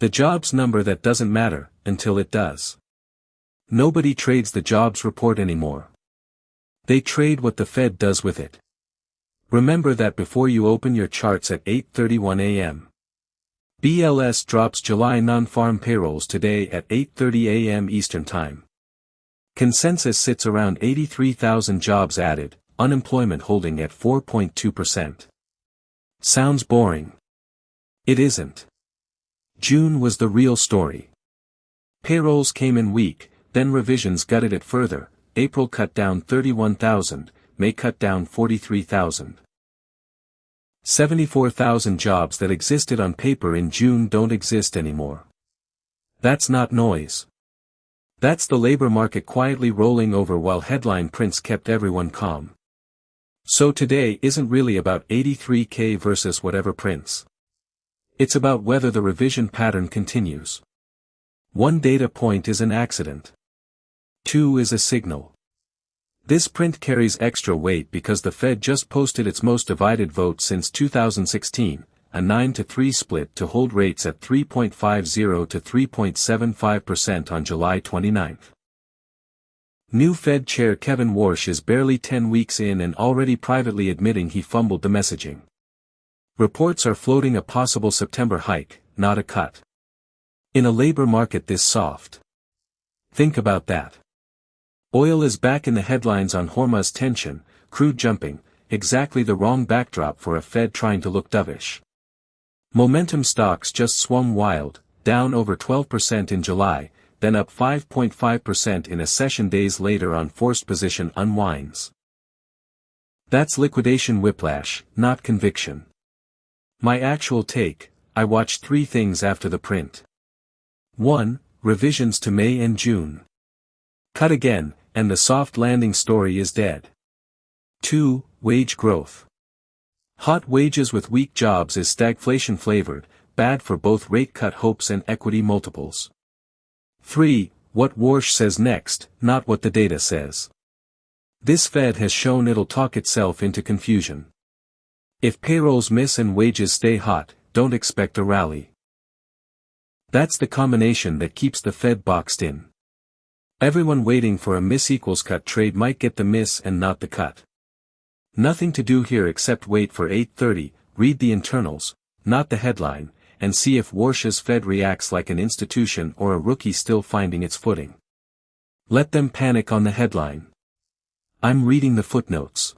The jobs number that doesn't matter, until it does. Nobody trades the jobs report anymore. They trade what the Fed does with it. Remember that before you open your charts at 8:31 a.m. BLS drops July non-farm payrolls today at 8:30 a.m. Eastern Time. Consensus sits around 83,000 jobs added, unemployment holding at 4.2%. Sounds boring. It isn't. June was the real story. Payrolls came in weak, then revisions gutted it further. April cut down 31,000, May cut down 43,000. 74,000 jobs that existed on paper in June don't exist anymore. That's not noise. That's the labor market quietly rolling over while headline prints kept everyone calm. So today isn't really about 83K versus whatever prints. It's about whether the revision pattern continues. One data point is an accident. Two is a signal. This print carries extra weight because the Fed just posted its most divided vote since 2016, a 9-3 split to hold rates at 3.50 to 3.75% on July 29. New Fed Chair Kevin Warsh is barely 10 weeks in and already privately admitting he fumbled the messaging. Reports are floating a possible September hike, not a cut. In a labor market this soft. Think about that. Oil is back in the headlines on Hormuz tension, crude jumping, exactly the wrong backdrop for a Fed trying to look dovish. Momentum stocks just swung wild, down over 12% in July, then up 5.5% in a session days later on forced position unwinds. That's liquidation whiplash, not conviction. My actual take, I watched three things after the print. 1. Revisions to May and June. Cut again, and the soft landing story is dead. 2. Wage growth. Hot wages with weak jobs is stagflation flavored, bad for both rate cut hopes and equity multiples. 3. What Warsh says next, not what the data says. This Fed has shown it'll talk itself into confusion. If payrolls miss and wages stay hot, don't expect a rally. That's the combination that keeps the Fed boxed in. Everyone waiting for a miss equals cut trade might get the miss and not the cut. Nothing to do here except wait for 8:30, read the internals, not the headline, and see if Warsh's Fed reacts like an institution or a rookie still finding its footing. Let them panic on the headline. I'm reading the footnotes.